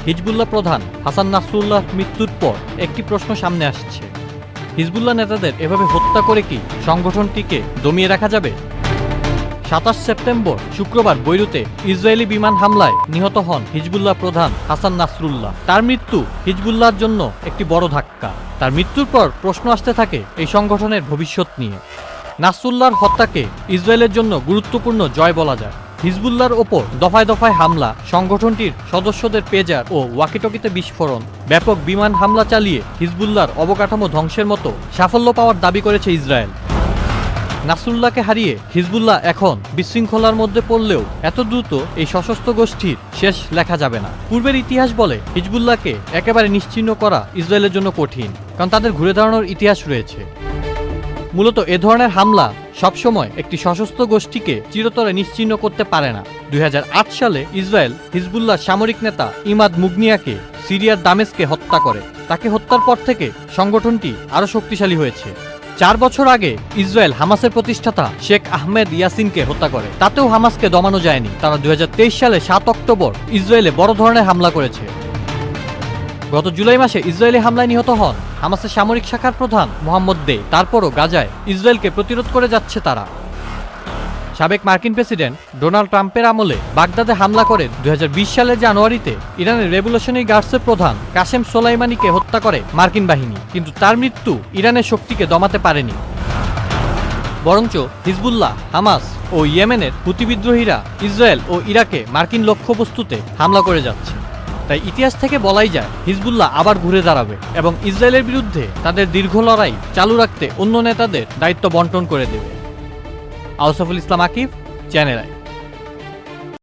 Hezbollah প্রধান হাসান নাসরুল্লাহর মৃত্যুর পর একটি প্রশ্ন সামনে আসছে, হিজবুল্লাহ নেতাদের এভাবে হত্যা করে কি সংগঠনটিকে দমিয়ে রাখা যাবে? 27 সেপ্টেম্বর শুক্রবার বৈরুতে ইসরায়েলি বিমান হামলায় নিহত হন হিজবুল্লাহ প্রধান হাসান নাসরুল্লাহ। তার মৃত্যু হিজবুল্লাহর জন্য একটি বড় ধাক্কা। তার মৃত্যুর পর প্রশ্ন আসতে থাকে এই সংগঠনের ভবিষ্যৎ নিয়ে। নাসরুল্লাহর হত্যাকে ইসরায়েলের জন্য গুরুত্বপূর্ণ জয় বলা যায়। হিজবুল্লাহর ওপর দফায় দফায় হামলা, সংগঠনটির সদস্যদের পেজার ও ওয়াকিটকিতে বিস্ফোরণ, ব্যাপক বিমান হামলা চালিয়ে হিজবুল্লাহর অবকাঠামো ধ্বংসের মতো সাফল্য পাওয়ার দাবি করেছে ইসরায়েল। নাসরুল্লাহকে হারিয়ে হিজবুল্লাহ এখন বিশৃঙ্খলার মধ্যে পড়লেও এত দ্রুত এই সশস্ত্র গোষ্ঠীর শেষ লেখা যাবে না। পূর্বের ইতিহাস বলে হিজবুল্লাহকে একেবারে নিশ্চিহ্ন করা ইসরায়েলের জন্য কঠিন, কারণ তাদের ঘুরে দাঁড়ানোর ইতিহাস রয়েছে। মূলত এ ধরনের হামলা সবসময় একটি সশস্ত্র গোষ্ঠীকে চিরতরে নিশ্চিহ্ন করতে পারে না। 2008 সালে ইসরায়েল হিজবুল্লাহ সামরিক নেতা ইমাদ মুগনিয়াকে সিরিয়ার দামেস্কে হত্যা করে। তাকে হত্যার পর থেকে সংগঠনটি আরও শক্তিশালী হয়েছে। 4 বছর আগে ইসরায়েল হামাসের প্রতিষ্ঠাতা শেখ আহমেদ ইয়াসিনকে হত্যা করে, তাতেও হামাসকে দমানো যায়নি। তারা 2023 সালে 7 অক্টোবর ইসরায়েলে বড় ধরনের হামলা করেছে। গত জুলাই মাসে ইসরায়েলি হামলায় নিহত হন হামাসের সামরিক শাখার প্রধান মোহাম্মদ দে। তারপরও গাজায় ইসরায়েলকে প্রতিরোধ করে যাচ্ছে তারা। সাবেক মার্কিন প্রেসিডেন্ট ডোনাল্ড ট্রাম্পের আমলে বাগদাদে হামলা করে 2020 সালের জানুয়ারিতে ইরানের রেভলিউশনারি গার্ডসের প্রধান কাসেম সোলাইমানিকে হত্যা করে মার্কিন বাহিনী, কিন্তু তার মৃত্যু ইরানের শক্তিকে দমাতে পারেনি। বরঞ্চ হিজবুল্লাহ, হামাস ও ইয়েমেনের হুতি বিদ্রোহীরা ইসরায়েল ও ইরাকে মার্কিন লক্ষ্যবস্তুতে হামলা করে যাচ্ছে। তাই ইতিহাস থেকে বলাই যায় হিজবুল্লাহ আবার ঘুরে দাঁড়াবে এবং ইসরায়েলের বিরুদ্ধে তাদের দীর্ঘ লড়াই চালু রাখতে অন্য নেতাদের দায়িত্ব বন্টন করে দেবে। আউসাফুল ইসলাম আকিব, চ্যানেল আই।